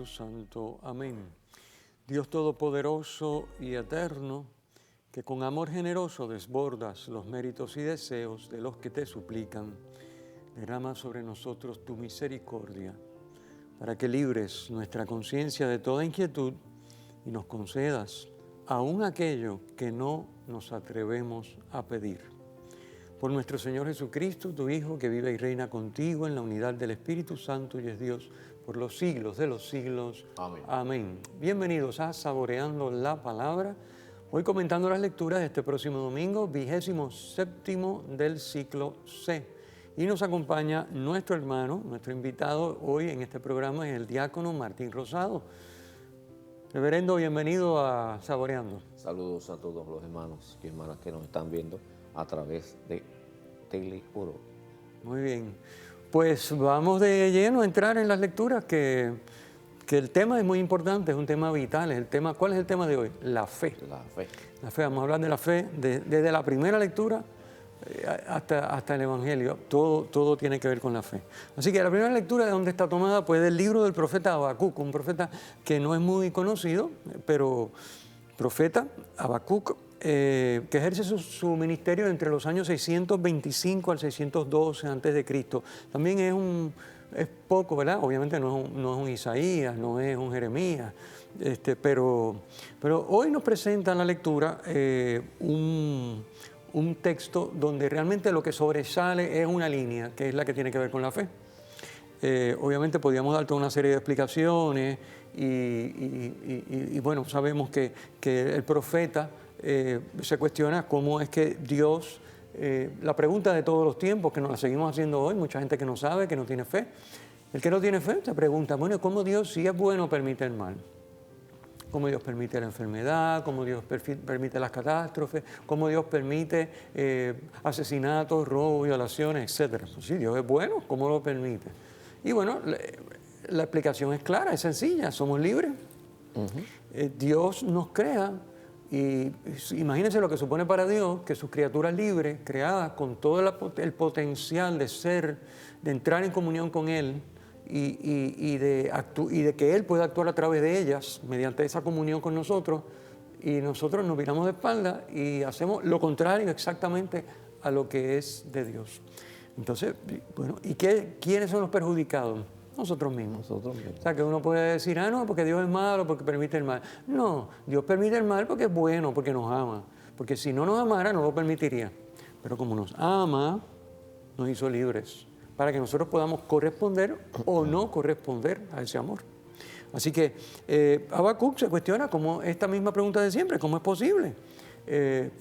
Espíritu Santo. Amén. Dios Todopoderoso y Eterno, que con amor generoso desbordas los méritos y deseos de los que te suplican, derrama sobre nosotros tu misericordia, para que libres nuestra conciencia de toda inquietud y nos concedas aún aquello que no nos atrevemos a pedir. Por nuestro Señor Jesucristo, tu Hijo, que vive y reina contigo en la unidad del Espíritu Santo y es Dios por los siglos de los siglos. Amén. Amén. Bienvenidos a Saboreando la Palabra. Hoy comentando las lecturas de este próximo domingo, 27º del ciclo C. Y nos acompaña nuestro hermano, nuestro invitado hoy en este programa es el diácono Martín Rosado. Reverendo, bienvenido a Saboreando. Saludos a todos los hermanos y hermanas que nos están viendo a través de Teleoro. Muy bien. Pues vamos de lleno a entrar en las lecturas, que el tema es muy importante, es un tema vital. ¿Cuál es el tema de hoy? La fe. La fe. La fe, vamos a hablar de la fe desde la primera lectura hasta el Evangelio. Todo tiene que ver con la fe. Así que la primera lectura, ¿de dónde está tomada? Pues del libro del profeta Habacuc, un profeta que no es muy conocido, pero profeta Habacuc, que ejerce su ministerio entre los años 625 al 612 a.C. También es poco, ¿verdad? Obviamente no es un Isaías, no es un Jeremías, pero hoy nos presenta en la lectura un texto donde realmente lo que sobresale es una línea, que es la que tiene que ver con la fe. Obviamente podríamos dar toda una serie de explicaciones y bueno, sabemos que el profeta se cuestiona cómo es que Dios, la pregunta de todos los tiempos, que nos la seguimos haciendo hoy, mucha gente que no sabe, que no tiene fe. El que no tiene fe se pregunta, bueno, ¿cómo Dios, si es bueno, permite el mal? ¿Cómo Dios permite la enfermedad? ¿Cómo Dios permite las catástrofes? ¿Cómo Dios permite asesinatos, robos, violaciones, etcétera? Pues sí, Dios es bueno, ¿cómo lo permite? Y bueno, la explicación es clara, es sencilla, somos libres. Dios nos crea. Y imagínense lo que supone para Dios que sus criaturas libres, creadas con todo el potencial de ser, de entrar en comunión con Él y de que Él pueda actuar a través de ellas mediante esa comunión con nosotros, y nosotros nos viramos de espalda y hacemos lo contrario exactamente a lo que es de Dios. Entonces, bueno, ¿y quiénes son los perjudicados? Nosotros mismos. O sea, que uno puede decir, no, porque Dios es malo, porque permite el mal. No, Dios permite el mal porque es bueno, porque nos ama. Porque si no nos amara, no lo permitiría. Pero como nos ama, nos hizo libres para que nosotros podamos corresponder o no corresponder a ese amor. Así que Habacuc se cuestiona como esta misma pregunta de siempre, ¿cómo es posible?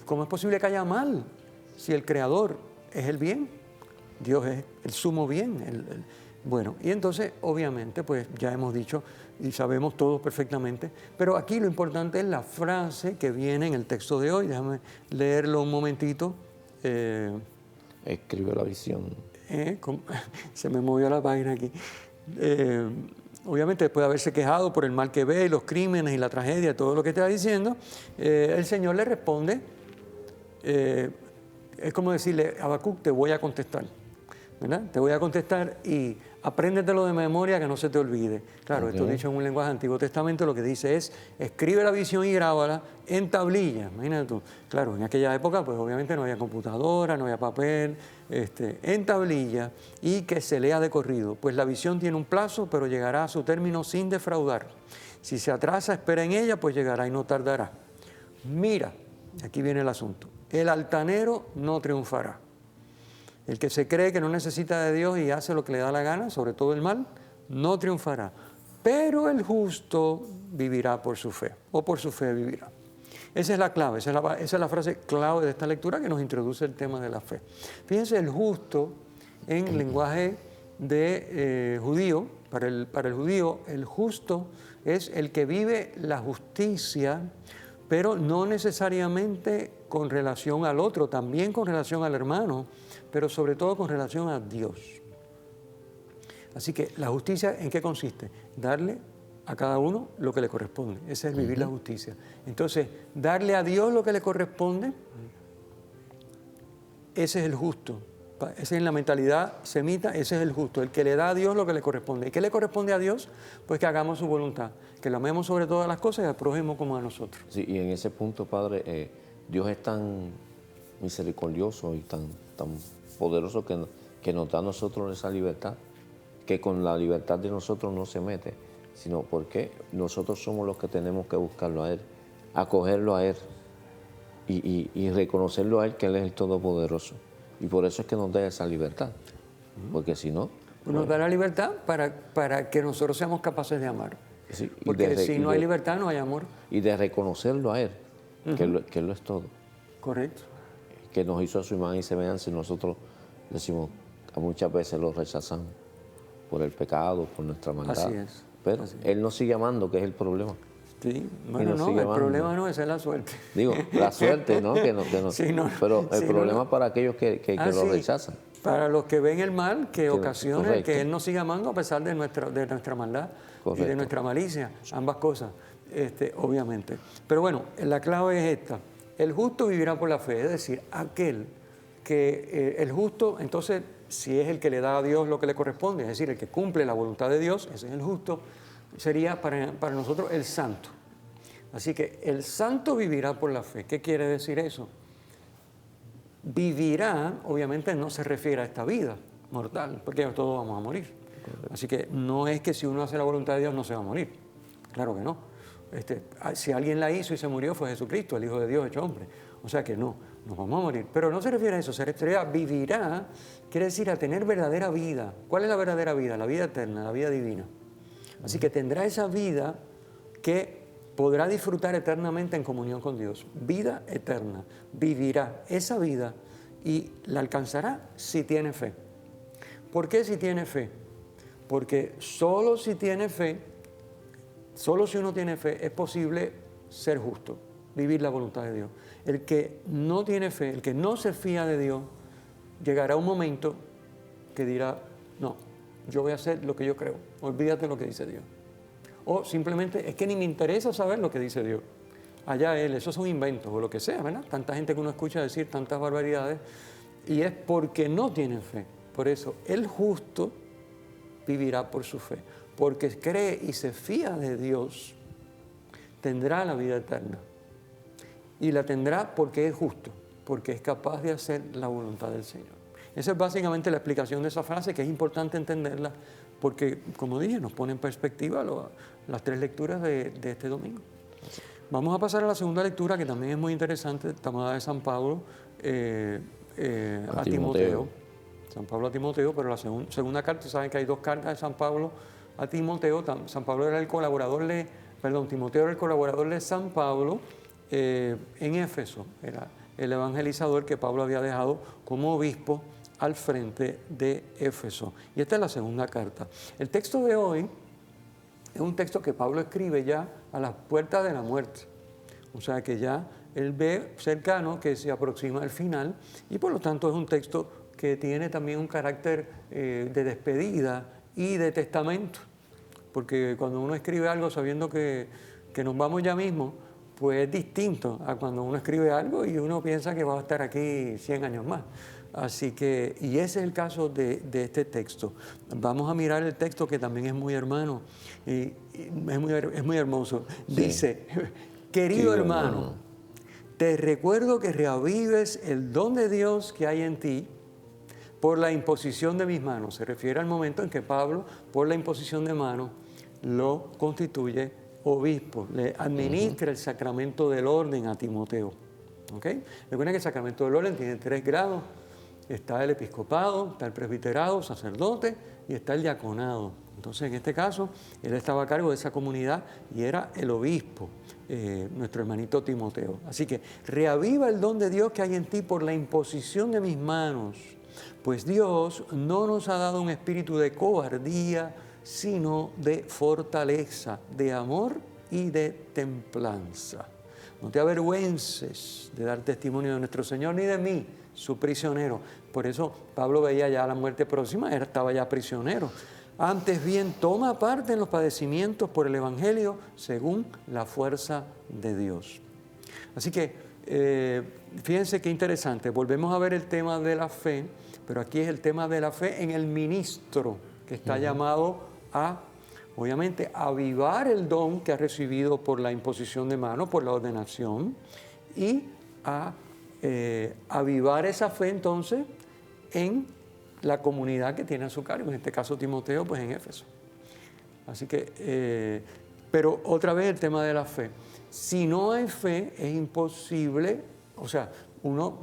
¿Cómo es posible que haya mal si el Creador es el bien? Dios es el sumo bien, bueno, y entonces, obviamente, pues ya hemos dicho y sabemos todos perfectamente, pero aquí lo importante es la frase que viene en el texto de hoy. Déjame leerlo un momentito. Escribe la visión. Se me movió la página aquí. Obviamente, después de haberse quejado por el mal que ve, los crímenes y la tragedia, todo lo que está diciendo, el Señor le responde, es como decirle, Habacuc, te voy a contestar, ¿verdad? Te voy a contestar y apréndetelo de memoria, que no se te olvide. Claro, esto dicho en un lenguaje Antiguo Testamento, lo que dice es, escribe la visión y grábala en tablilla. Imagínate tú. Claro, en aquella época, pues obviamente no había computadora, no había papel, en tablilla, y que se lea de corrido. Pues la visión tiene un plazo, pero llegará a su término sin defraudar. Si se atrasa, espera en ella, pues llegará y no tardará. Mira, aquí viene el asunto. El altanero no triunfará. El que se cree que no necesita de Dios y hace lo que le da la gana, sobre todo el mal, no triunfará. Pero el justo vivirá por su fe, o por su fe vivirá. Esa es la clave, esa es la frase clave de esta lectura que nos introduce el tema de la fe. Fíjense, el justo, en lenguaje de judío, para el judío, el justo es el que vive la justicia, pero no necesariamente con relación al otro, también con relación al hermano, pero sobre todo con relación a Dios. Así que la justicia, ¿en qué consiste? Darle a cada uno lo que le corresponde. Ese es vivir la justicia. Entonces, darle a Dios lo que le corresponde, ese es el justo. esa es la mentalidad semita, ese es el justo, el que le da a Dios lo que le corresponde. ¿Y qué le corresponde a Dios? Pues que hagamos su voluntad, que lo amemos sobre todas las cosas y al prójimo como a nosotros. Sí, y en ese punto, Padre, Dios es tan misericordioso y tan poderoso que nos da a nosotros esa libertad, que con la libertad de nosotros no se mete, sino porque nosotros somos los que tenemos que buscarlo a Él, acogerlo a Él y reconocerlo a Él, que Él es el Todopoderoso. Y por eso es que nos da esa libertad, porque si no... Nos da la libertad para que nosotros seamos capaces de amar. Sí, porque si no hay libertad, no hay amor. Y de reconocerlo a Él, que Él lo es todo. Correcto. Que nos hizo a su imagen y semejanza, y nosotros decimos, muchas veces lo rechazamos por el pecado, por nuestra maldad. Así es. Pero así es. Él nos sigue amando, que es el problema. Sí, bueno, no, el problema no, esa es la suerte. Digo, la suerte, ¿no? Sí, no, pero el sí, problema para aquellos que lo rechazan. Para los que ven el mal, que ocasiona correcto. que Él nos siga amando a pesar de nuestra maldad Correcto. y de nuestra malicia, ambas cosas, obviamente. Pero bueno, la clave es esta: el justo vivirá por la fe, es decir, aquel que el justo, entonces, si es el que le da a Dios lo que le corresponde, es decir, el que cumple la voluntad de Dios, ese es el justo, sería para nosotros el santo. Así que el santo vivirá por la fe. ¿Qué quiere decir eso? Vivirá, obviamente no se refiere a esta vida mortal, porque todos vamos a morir. Así que no es que si uno hace la voluntad de Dios no se va a morir. Claro que no. Si alguien la hizo y se murió fue Jesucristo, el Hijo de Dios hecho hombre. O sea que no, nos vamos a morir. Pero no se refiere a eso, se refiere a vivirá, quiere decir a tener verdadera vida. ¿Cuál es la verdadera vida? La vida eterna, la vida divina. Así que tendrá esa vida que podrá disfrutar eternamente en comunión con Dios. Vida eterna. Vivirá esa vida y la alcanzará si tiene fe. ¿Por qué si tiene fe? Porque solo si tiene fe, solo si uno tiene fe, es posible ser justo, vivir la voluntad de Dios. El que no tiene fe, el que no se fía de Dios, llegará un momento que dirá, no, yo voy a hacer lo que yo creo, olvídate de lo que dice Dios. O simplemente es que ni me interesa saber lo que dice Dios. Allá Él, esos son inventos o lo que sea, ¿verdad? Tanta gente que uno escucha decir tantas barbaridades y es porque no tienen fe. Por eso, el justo vivirá por su fe. Porque cree y se fía de Dios, tendrá la vida eterna. Y la tendrá porque es justo, porque es capaz de hacer la voluntad del Señor. Esa es básicamente la explicación de esa frase, que es importante entenderla, porque, como dije, nos pone en perspectiva las tres lecturas de este domingo. Vamos a pasar a la segunda lectura, que también es muy interesante, tomada de San Pablo a Timoteo. San Pablo a Timoteo, pero la segunda carta, saben que hay dos cartas de San Pablo a Timoteo. San Pablo era el colaborador Timoteo era el colaborador de San Pablo en Éfeso. Era el evangelizador que Pablo había dejado como obispo al frente de Éfeso. Y esta es la segunda carta. El texto de hoy es un texto que Pablo escribe ya a las puertas de la muerte. O sea que ya él ve cercano que se aproxima el final y por lo tanto es un texto que tiene también un carácter de despedida y de testamento. Porque cuando uno escribe algo sabiendo que nos vamos ya mismo, pues es distinto a cuando uno escribe algo y uno piensa que va a estar aquí 100 años más. Así que, y ese es el caso de este texto. Vamos a mirar el texto, que también es muy hermano y es muy hermoso. Sí. Dice, querido hermano, te recuerdo que reavives el don de Dios que hay en ti por la imposición de mis manos. Se refiere al momento en que Pablo, por la imposición de manos, lo constituye obispo, le administra el sacramento del orden a Timoteo. ¿Okay? Recuerden que el sacramento del orden tiene 3 grados. Está el episcopado, está el presbiterado, sacerdote, y está el diaconado. Entonces, en este caso, él estaba a cargo de esa comunidad y era el obispo, nuestro hermanito Timoteo. Así que reaviva el don de Dios que hay en ti por la imposición de mis manos, pues Dios no nos ha dado un espíritu de cobardía, sino de fortaleza, de amor y de templanza. No te avergüences de dar testimonio de nuestro Señor ni de mí, su prisionero. Por eso Pablo veía ya la muerte próxima, él estaba ya prisionero. Antes bien, toma parte en los padecimientos por el Evangelio según la fuerza de Dios. Así que Fíjense qué interesante, volvemos a ver el tema de la fe, pero aquí es el tema de la fe en el ministro, que está llamado a, obviamente, avivar el don que ha recibido por la imposición de manos, por la ordenación, y a avivar esa fe entonces en la comunidad que tiene a su cargo, en este caso Timoteo, pues en Éfeso. Así que, pero otra vez el tema de la fe. Si no hay fe, es imposible, o sea,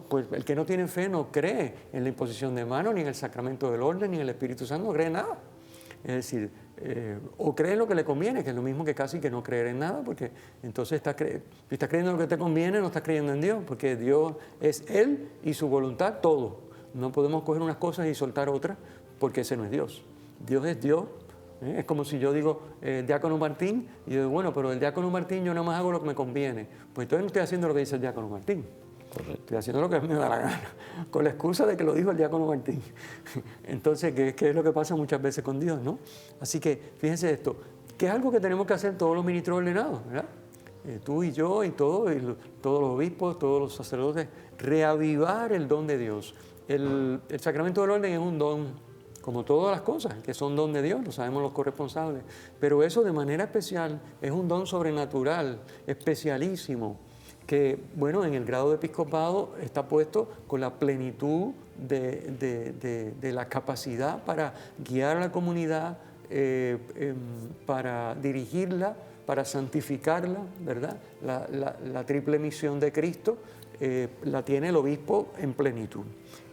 pues el que no tiene fe no cree en la imposición de manos, ni en el sacramento del orden, ni en el Espíritu Santo, no cree en nada. Es decir, o cree en lo que le conviene, que es lo mismo que casi que no creer en nada, porque entonces si estás creyendo en lo que te conviene, no estás creyendo en Dios, porque Dios es Él y su voluntad todo. No podemos coger unas cosas y soltar otras, porque ese no es Dios. Dios es Dios. Es como si yo digo, diácono Martín, y yo digo, bueno, pero el diácono Martín yo nada más hago lo que me conviene. Pues entonces no estoy haciendo lo que dice el diácono Martín. Correcto. Estoy haciendo lo que me da la gana, con la excusa de que lo dijo el diácono Martín. Entonces, ¿qué es lo que pasa muchas veces con Dios, no? Así que, fíjense esto, que es algo que tenemos que hacer todos los ministros ordenados, ¿verdad? Tú y yo y todos los obispos, todos los sacerdotes, reavivar el don de Dios. El sacramento del orden es un don, como todas las cosas, que son don de Dios, lo sabemos los corresponsables, pero eso de manera especial es un don sobrenatural, especialísimo, que, bueno, en el grado de episcopado está puesto con la plenitud de la capacidad para guiar a la comunidad, para dirigirla, para santificarla, ¿verdad? La triple misión de Cristo la tiene el obispo en plenitud.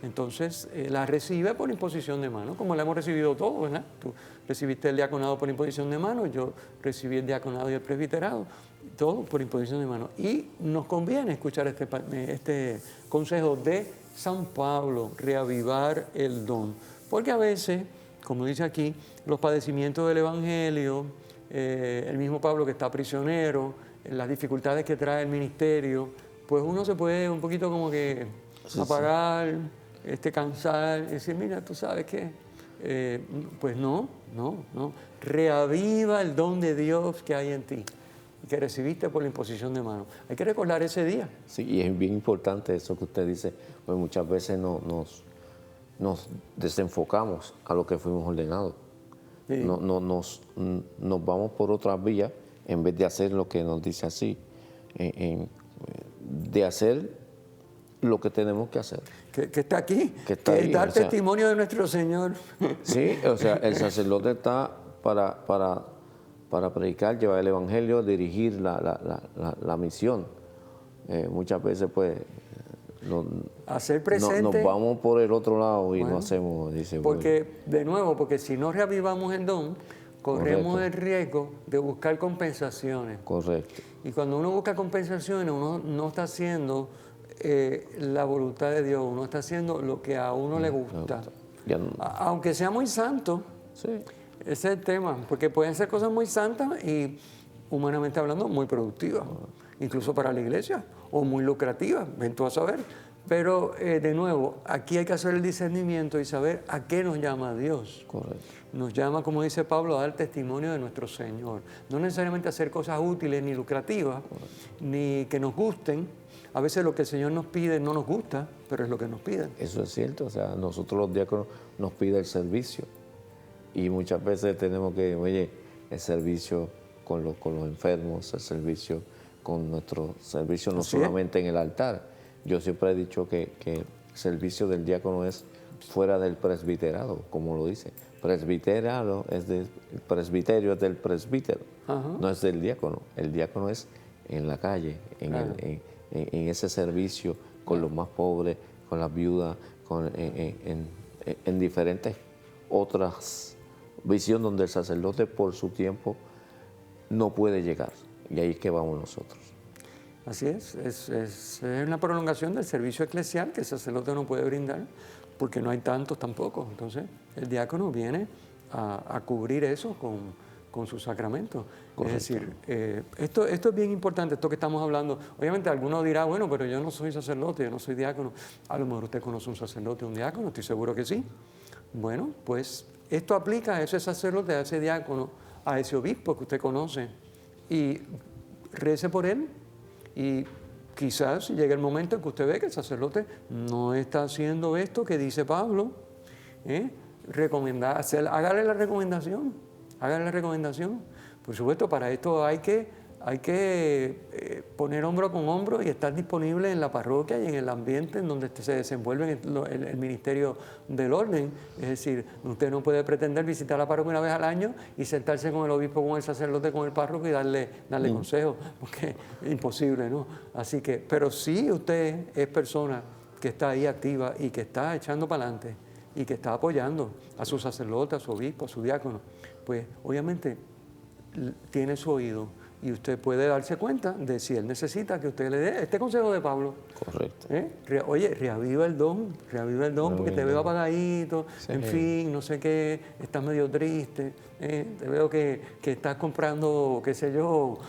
Entonces, la recibe por imposición de mano, como la hemos recibido todos, ¿verdad? Tú recibiste el diaconado por imposición de mano, yo recibí el diaconado y el presbiterado, todo por imposición de mano. Y nos conviene escuchar este consejo de San Pablo, reavivar el don. Porque a veces, como dice aquí, los padecimientos del Evangelio, el mismo Pablo que está prisionero, las dificultades que trae el ministerio, pues uno se puede un poquito como que apagar, cansar, y decir, mira, tú sabes qué, pues no. Reaviva el don de Dios que hay en ti, que recibiste por la imposición de manos. Hay que recordar ese día. Sí, y es bien importante eso que usted dice, pues muchas veces nos desenfocamos a lo que fuimos ordenados. Sí. Nos vamos por otras vías en vez de hacer lo que nos dice así, de hacer lo que tenemos que hacer. Que está aquí, que es dar testimonio de nuestro Señor. Sí, o sea, el sacerdote está para predicar, llevar el Evangelio, dirigir la misión. Muchas veces, pues, hacer presente, nos vamos por el otro lado y no hacemos, dice. Porque, de nuevo, porque si no reavivamos el don, corremos el riesgo de buscar compensaciones. Correcto. Y cuando uno busca compensaciones, uno no está haciendo la voluntad de Dios, uno está haciendo lo que a uno le gusta. Aunque sea muy santo, sí. Ese es el tema, porque pueden ser cosas muy santas y, humanamente hablando, muy productivas, incluso para la iglesia, o muy lucrativas, ven tú a saber. Pero, de nuevo, aquí hay que hacer el discernimiento y saber a qué nos llama Dios. Correcto. Nos llama, como dice Pablo, a dar testimonio de nuestro Señor. No necesariamente hacer cosas útiles ni lucrativas, ni que nos gusten. A veces lo que el Señor nos pide no nos gusta, pero es lo que nos pide. Eso es cierto, o sea, nosotros los diáconos nos pide el servicio. Y muchas veces tenemos que, oye, el servicio con los enfermos, el servicio con nuestro servicio no solamente en el altar. Yo siempre he dicho que el servicio del diácono es fuera del presbiterado, como lo dice. Presbiterado es el presbiterio es del presbítero, no es del diácono. El diácono es en la calle, en ese servicio con los más pobres, con las viudas, en diferentes otras visiones donde el sacerdote por su tiempo no puede llegar. Y ahí es que vamos nosotros. Así es una prolongación del servicio eclesial que el sacerdote no puede brindar, porque no hay tantos tampoco. Entonces, el diácono viene a cubrir eso con sus sacramentos. Correcto. Es decir, esto es bien importante, esto que estamos hablando. Obviamente, alguno dirá, bueno, pero yo no soy sacerdote, yo no soy diácono. A lo mejor usted conoce un sacerdote, un diácono, estoy seguro que sí. Bueno, pues esto aplica a ese sacerdote, a ese diácono, a ese obispo que usted conoce. Y rece por él y quizás llegue el momento en que usted ve que el sacerdote no está haciendo esto que dice Pablo, hágale la recomendación, hágale la recomendación. Por supuesto, para esto hay que poner hombro con hombro y estar disponible en la parroquia y en el ambiente en donde se desenvuelve el ministerio del orden. Es decir, usted no puede pretender visitar la parroquia una vez al año y sentarse con el obispo, con el sacerdote, con el párroco y darle consejos, porque es imposible, ¿no? Así que, pero si usted es persona que está ahí activa y que está echando para adelante y que está apoyando a su sacerdote, a su obispo, a su diácono, pues obviamente tiene su oído. Y usted puede darse cuenta de si él necesita que usted le dé este consejo de Pablo. Correcto. Oye, reaviva el don, porque te veo apagadito, Sí. en fin, no sé qué, estás medio triste, te veo que estás comprando, qué sé yo,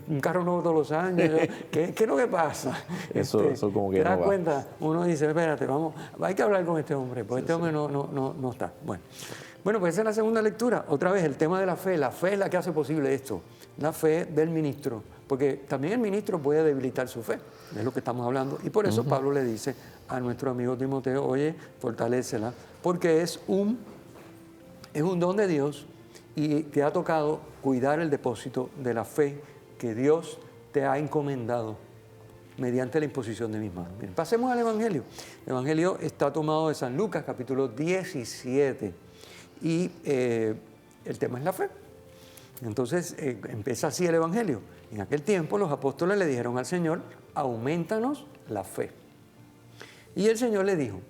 un carro nuevo todos los años. ¿Qué es lo que pasa? Eso como que ¿Te das no va. cuenta? Uno dice, espérate, vamos, hay que hablar con este hombre, porque este hombre no está. Bueno, pues esa es la segunda lectura. Otra vez, el tema de la fe. La fe es la que hace posible esto. La fe del ministro. Porque también el ministro puede debilitar su fe. Es lo que estamos hablando. Y por eso Pablo le dice a nuestro amigo Timoteo, oye, fortalécela. Porque es un don de Dios y te ha tocado cuidar el depósito de la fe que Dios te ha encomendado mediante la imposición de mis manos. Bien, pasemos al Evangelio. El Evangelio está tomado de San Lucas, capítulo 17. Y el tema es la fe. Entonces empieza así el Evangelio. En aquel tiempo los apóstoles le dijeron al Señor, aumentanos la fe. Y el Señor le dijo,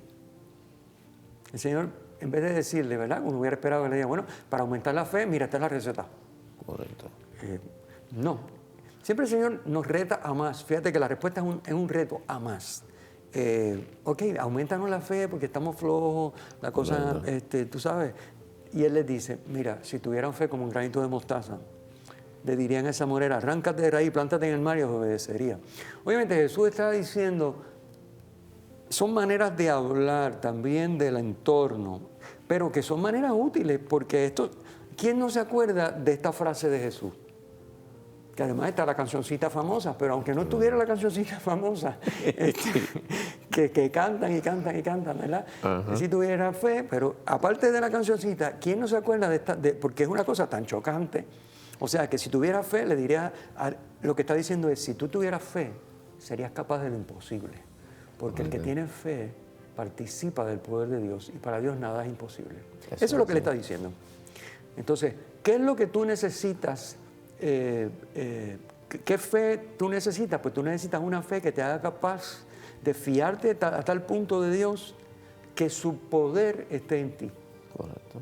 el Señor en vez de decirle, ¿verdad? Uno hubiera esperado que le diga, bueno, para aumentar la fe, mira, esta es la receta. Correcto. No, siempre el Señor nos reta a más. Fíjate que la respuesta es un reto a más. Ok, aumentanos la fe porque estamos flojos, la cosa, tú sabes. Y Él les dice, mira, si tuvieran fe como un granito de mostaza, le dirían a esa morera, arráncate de raíz, plántate en el mar y os obedecería. Obviamente Jesús está diciendo, son maneras de hablar también del entorno, pero que son maneras útiles, porque esto, ¿quién no se acuerda de esta frase de Jesús? Que además está la cancioncita famosa, pero aunque no estuviera la cancioncita famosa, que cantan y cantan y cantan, ¿verdad? Si tuviera fe, pero aparte de la cancioncita, ¿quién no se acuerda de esta? Porque es una cosa tan chocante. O sea, que si tuviera fe, le diría, lo que está diciendo es, si tú tuvieras fe, serías capaz de lo imposible. Porque el que tiene fe participa del poder de Dios y para Dios nada es imposible. Eso es lo que le está diciendo. Entonces, ¿qué es lo que tú necesitas? ¿Qué fe tú necesitas? Pues tú necesitas una fe que te haga capaz de fiarte a tal punto de Dios que su poder esté en ti. Correcto.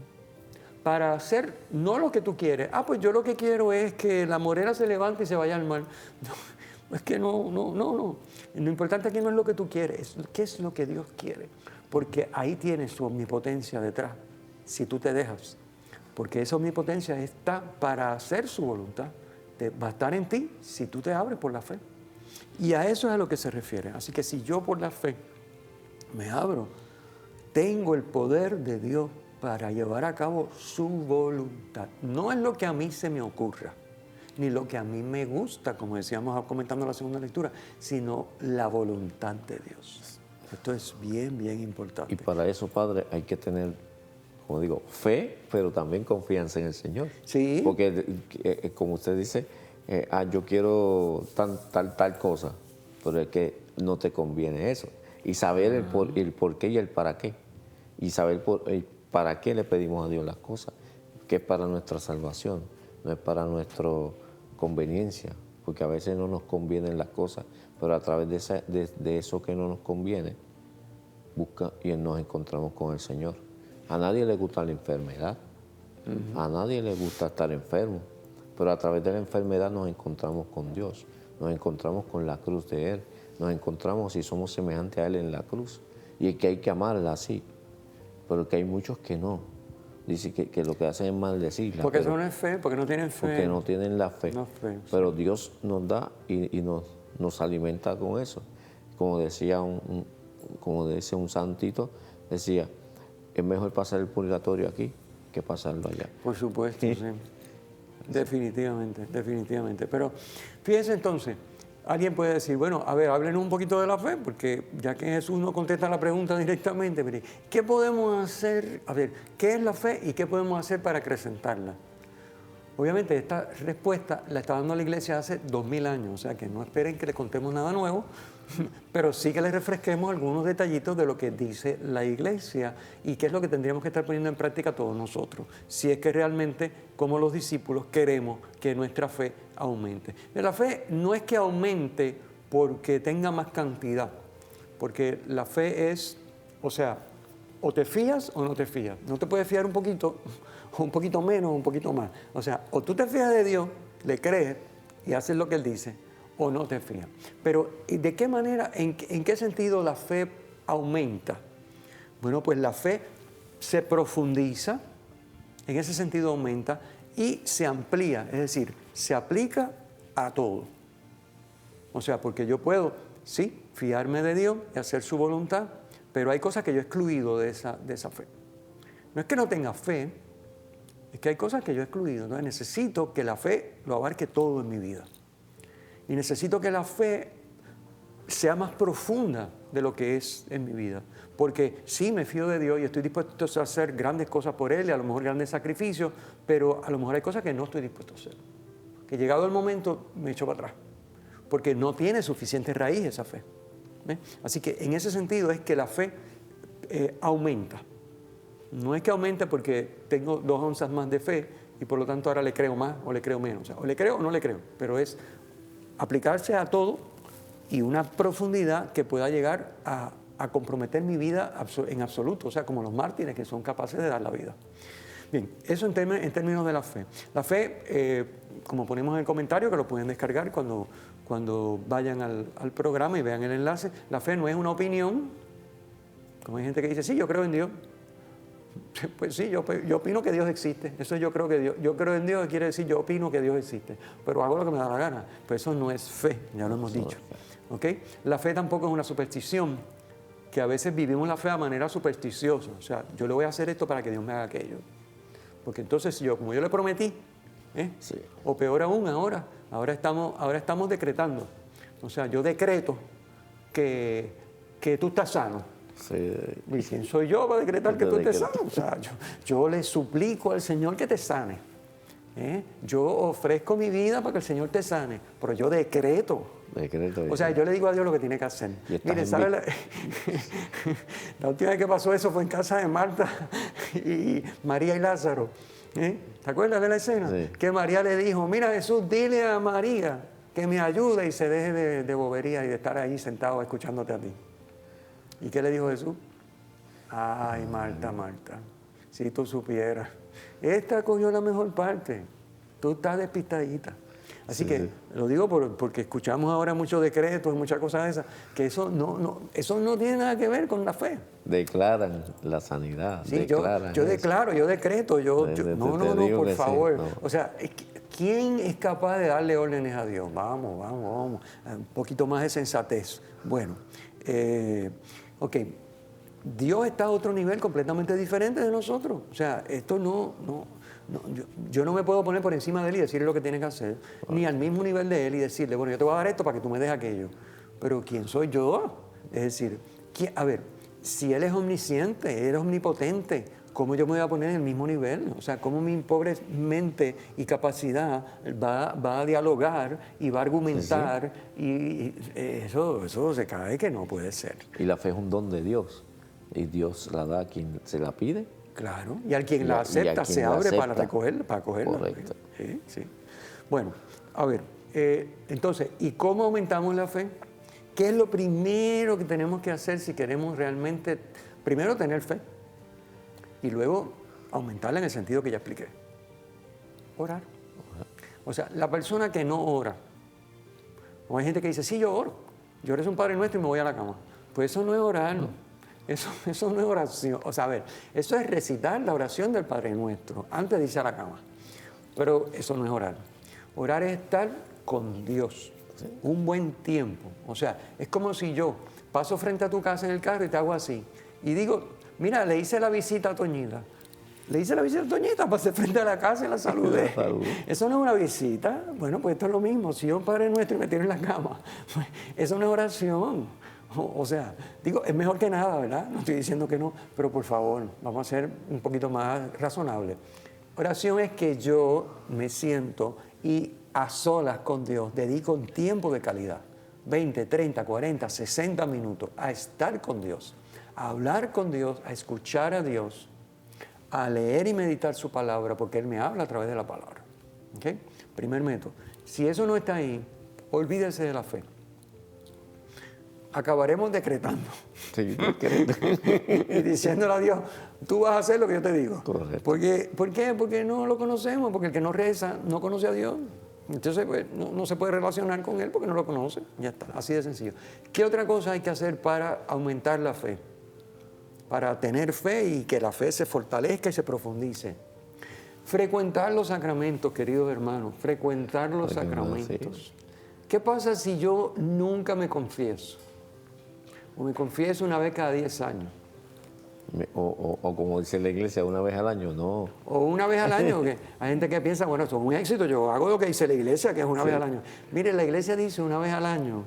Para hacer no lo que tú quieres. Pues yo lo que quiero es que la morera se levante y se vaya al mar. No, es que no. Lo importante aquí no es lo que tú quieres, es qué es lo que Dios quiere. Porque ahí tienes su omnipotencia detrás, si tú te dejas. Porque esa omnipotencia está para hacer su voluntad. Va a estar en ti si tú te abres por la fe. Y a eso es a lo que se refiere. Así que si yo por la fe me abro, tengo el poder de Dios para llevar a cabo su voluntad. No es lo que a mí se me ocurra, ni lo que a mí me gusta, como decíamos comentando la segunda lectura, sino la voluntad de Dios. Esto es bien, bien importante. Y para eso, Padre, hay que tener, como digo, fe, pero también confianza en el Señor. Sí. Porque, como usted dice, yo quiero tal cosa, pero es que no te conviene eso. Y saber el por qué y el para qué. Y saber para qué le pedimos a Dios las cosas. Que es para nuestra salvación, no es para nuestra conveniencia. Porque a veces no nos convienen las cosas, pero a través de eso que no nos conviene, busca y nos encontramos con el Señor. A nadie le gusta la enfermedad, a nadie le gusta estar enfermo, pero a través de la enfermedad nos encontramos con Dios, nos encontramos con la cruz de Él, nos encontramos y somos semejantes a Él en la cruz. Y es que hay que amarla así, pero que hay muchos que no. Dice que lo que hacen es maldecirla. Porque eso no es fe, porque no tienen fe. Porque no tienen la fe. No fe, sí. Pero Dios nos da y nos alimenta con eso. Como decía un santito, decía, es mejor pasar el purgatorio aquí que pasarlo allá. Por supuesto, sí. Definitivamente. Pero fíjense entonces, alguien puede decir, bueno, a ver, háblenos un poquito de la fe, porque ya que Jesús no contesta la pregunta directamente, mire, ¿qué podemos hacer? A ver, ¿qué es la fe y qué podemos hacer para acrecentarla? Obviamente esta respuesta la está dando la iglesia hace 2000 años, o sea que no esperen que le contemos nada nuevo, pero sí que les refresquemos algunos detallitos de lo que dice la iglesia y qué es lo que tendríamos que estar poniendo en práctica todos nosotros, si es que realmente, como los discípulos, queremos que nuestra fe aumente. La fe no es que aumente porque tenga más cantidad, porque la fe es, o sea, o te fías o no te fías. No te puedes fiar un poquito, o un poquito menos, o un poquito más. O sea, o tú te fías de Dios, le crees y haces lo que Él dice, o no te fías. Pero ¿de qué manera, en qué sentido la fe aumenta? Bueno, pues la fe se profundiza, en ese sentido aumenta, y se amplía, es decir, se aplica a todo. O sea, porque yo puedo, sí, fiarme de Dios y hacer su voluntad, pero hay cosas que yo he excluido de esa fe. No es que no tenga fe, es que hay cosas que yo he excluido. Entonces necesito que la fe lo abarque todo en mi vida. Y necesito que la fe sea más profunda de lo que es en mi vida. Porque sí, me fío de Dios y estoy dispuesto a hacer grandes cosas por Él y a lo mejor grandes sacrificios, pero a lo mejor hay cosas que no estoy dispuesto a hacer. Que llegado el momento me echo para atrás. Porque no tiene suficiente raíz esa fe. ¿Ves? Así que en ese sentido es que la fe aumenta. No es que aumente porque tengo 2 onzas más de fe y por lo tanto ahora le creo más o le creo menos. O sea, o le creo o no le creo, pero es aplicarse a todo y una profundidad que pueda llegar a comprometer mi vida en absoluto. O sea, como los mártires que son capaces de dar la vida. Bien, eso en términos de la fe. La fe, como ponemos en el comentario, que lo pueden descargar cuando vayan al programa y vean el enlace, la fe no es una opinión, como hay gente que dice, sí, yo creo en Dios. Pues sí, yo opino que Dios existe. Eso yo creo en Dios quiere decir yo opino que Dios existe, pero hago lo que me da la gana. Pues eso no es fe, ya lo hemos dicho. ¿Okay? La fe tampoco es una superstición, que a veces vivimos la fe de manera supersticiosa. O sea, yo le voy a hacer esto para que Dios me haga aquello. Porque entonces como yo le prometí, sí. O peor aún ahora estamos decretando. O sea, yo decreto que tú estás sano. Sí. ¿Y quién soy yo para decretar que tú estés sano? O sea, yo le suplico al Señor que te sane. Yo ofrezco mi vida para que el Señor te sane, pero yo decreto. O sea, yo le digo a Dios lo que tiene que hacer. Mire, ¿sabe la última vez que pasó eso fue en casa de Marta y María y Lázaro? ¿Te acuerdas de la escena? Sí. Que María le dijo, mira Jesús, dile a María que me ayude y se deje de bobería y de estar ahí sentado escuchándote a ti. ¿Y qué le dijo Jesús? Ay, Marta, Marta, si tú supieras, esta cogió la mejor parte, tú estás despistadita. Así sí. Que lo digo porque escuchamos ahora muchos decretos y muchas cosas de esas, que eso no tiene nada que ver con la fe. Declaran la sanidad. Sí, yo declaro, yo decreto, no, por favor. Sí, no. O sea, ¿quién es capaz de darle órdenes a Dios? Vamos, un poquito más de sensatez. Bueno, ok, Dios está a otro nivel completamente diferente de nosotros. O sea, esto yo no me puedo poner por encima de Él y decirle lo que tiene que hacer, ni al mismo nivel de Él y decirle, bueno, yo te voy a dar esto para que tú me des aquello. Pero ¿quién soy yo? Es decir, a ver, si Él es omnisciente, Él es omnipotente, ¿cómo yo me voy a poner en el mismo nivel? O sea, ¿cómo mi pobre mente y capacidad va a dialogar y va a argumentar? Sí. Y eso se cae que no puede ser. Y la fe es un don de Dios. Y Dios la da a quien se la pide. Claro, y al quien la acepta se abre para recogerla. Correcto. Sí. Bueno, a ver, entonces, ¿y cómo aumentamos la fe? ¿Qué es lo primero que tenemos que hacer si queremos realmente, primero tener fe y luego aumentarla en el sentido que ya expliqué? Orar. O sea, la persona que no ora, o hay gente que dice, sí, yo oro, yo rezo un Padre Nuestro y me voy a la cama. Pues eso no es orar, ¿no? Eso no es oración. O sea, a ver, eso es recitar la oración del Padre Nuestro antes de irse a la cama. Pero eso no es orar. Orar es estar con Dios un buen tiempo. O sea, es como si yo paso frente a tu casa en el carro y te hago así. Y digo, mira, le hice la visita a Toñita. Le hice la visita a Toñita, pasé frente a la casa y la saludé. Eso no es una visita. Bueno, pues esto es lo mismo. Si yo, Padre nuestro, y me tiro en la cama, pues eso no es oración. O sea, digo, es mejor que nada, ¿verdad? No estoy diciendo que no, pero por favor, vamos a ser un poquito más razonables. Oración es que yo me siento y a solas con Dios dedico un tiempo de calidad, 20, 30, 40, 60 minutos, a estar con Dios, a hablar con Dios, a escuchar a Dios, a leer y meditar su palabra, porque Él me habla a través de la palabra. ¿Okay? Primer método. Si eso no está ahí, olvídese de la fe. Acabaremos decretando. Sí, y diciéndole a Dios, tú vas a hacer lo que yo te digo. Correcto. ¿Por qué? Porque no lo conocemos, porque el que no reza no conoce a Dios. Entonces, pues, no se puede relacionar con Él porque no lo conoce. Ya está, así de sencillo. ¿Qué otra cosa hay que hacer para aumentar la fe? Para tener fe y que la fe se fortalezca y se profundice. Frecuentar los sacramentos, queridos hermanos, frecuentar los sacramentos. Sí. ¿Qué pasa si yo nunca me confieso? O me confieso una vez cada 10 años. O como dice la iglesia, una vez al año, no. O una vez al año, que hay gente que piensa, bueno, esto es un éxito, yo hago lo que dice la iglesia, que es una vez al año. Mire, la iglesia dice una vez al año,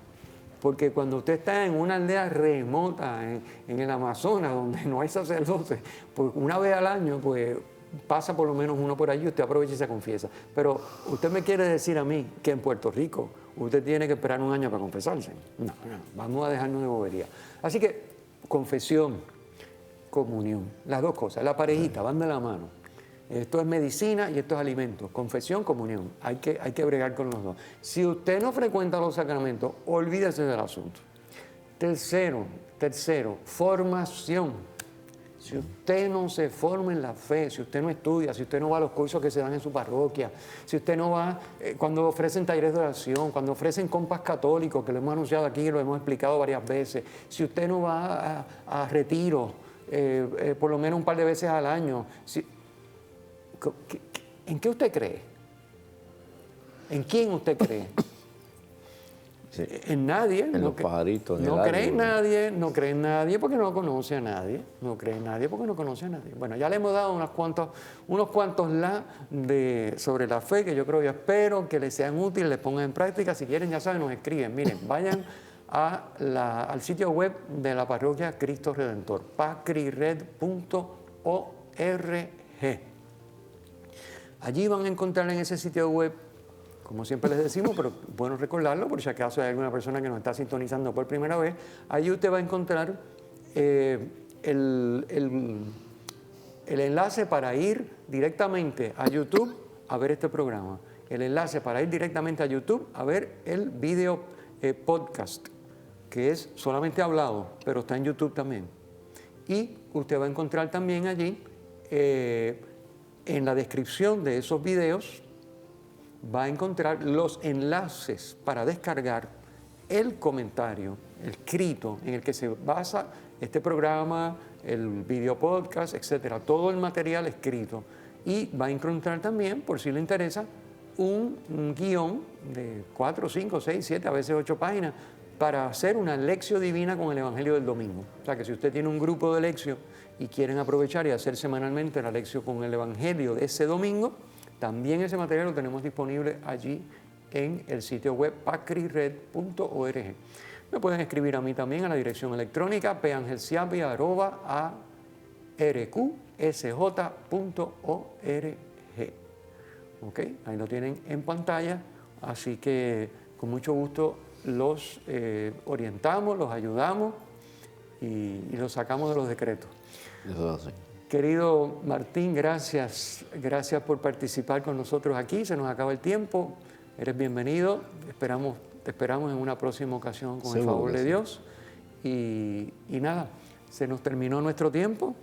porque cuando usted está en una aldea remota, en el Amazonas, donde no hay sacerdotes, pues una vez al año, pues pasa por lo menos uno por allí, usted aprovecha y se confiesa. Pero usted me quiere decir a mí que en Puerto Rico usted tiene que esperar un año para confesarse. No, vamos a dejarnos de bobería. Así que confesión, comunión, las dos cosas, la parejita, van de la mano. Esto es medicina y esto es alimento. Confesión, comunión. Hay que bregar con los dos. Si usted no frecuenta los sacramentos, olvídese del asunto. Tercero, formación. Si usted no se forma en la fe, si usted no estudia, si usted no va a los cursos que se dan en su parroquia, si usted no va cuando ofrecen talleres de oración, cuando ofrecen compas católicos, que lo hemos anunciado aquí y lo hemos explicado varias veces, si usted no va a retiros, por lo menos un par de veces al año, ¿en qué usted cree? ¿En quién usted cree? Sí. En nadie. En los pajaritos. No cree en nadie, no cree en nadie porque no conoce a nadie. No cree en nadie porque no conoce a nadie. Bueno, ya le hemos dado unos cuantos sobre la fe que yo creo y espero que les sean útiles, les pongan en práctica. Si quieren, ya saben, nos escriben. Miren, vayan al sitio web de la parroquia Cristo Redentor, pacrired.org. Allí van a encontrar en ese sitio web, como siempre les decimos, pero bueno recordarlo por si acaso hay alguna persona que nos está sintonizando por primera vez, allí usted va a encontrar el enlace para ir directamente a YouTube a ver este programa, el enlace para ir directamente a YouTube a ver el video podcast, que es solamente hablado, pero está en YouTube también. Y usted va a encontrar también allí, en la descripción de esos videos, va a encontrar los enlaces para descargar el comentario escrito en el que se basa este programa, el video podcast, etcétera, todo el material escrito. Y va a encontrar también, por si le interesa, un guión de 4, 5, 6, 7, a veces 8 páginas para hacer una lección divina con el Evangelio del domingo. O sea que si usted tiene un grupo de lección y quieren aprovechar y hacer semanalmente la lección con el Evangelio de ese domingo, también ese material lo tenemos disponible allí en el sitio web pacrired.org. Me pueden escribir a mí también a la dirección electrónica pangelsiapia@rqsj.org. ¿Ok? Ahí lo tienen en pantalla, así que con mucho gusto los orientamos, los ayudamos y los sacamos de los decretos. Eso es así. Querido Martín, gracias por participar con nosotros aquí. Se nos acaba el tiempo. Eres bienvenido. Te esperamos en una próxima ocasión con el favor de Dios. Y nada, se nos terminó nuestro tiempo.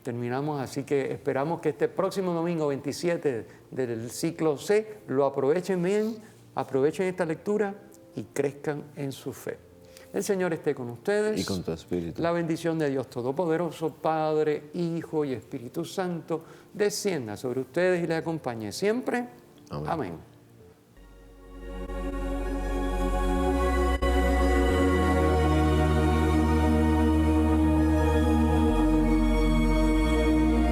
Terminamos, así que esperamos que este próximo domingo 27 del ciclo C lo aprovechen bien, aprovechen esta lectura y crezcan en su fe. El Señor esté con ustedes. Y con tu espíritu. La bendición de Dios Todopoderoso, Padre, Hijo y Espíritu Santo, descienda sobre ustedes y les acompañe siempre. Amén. Amén.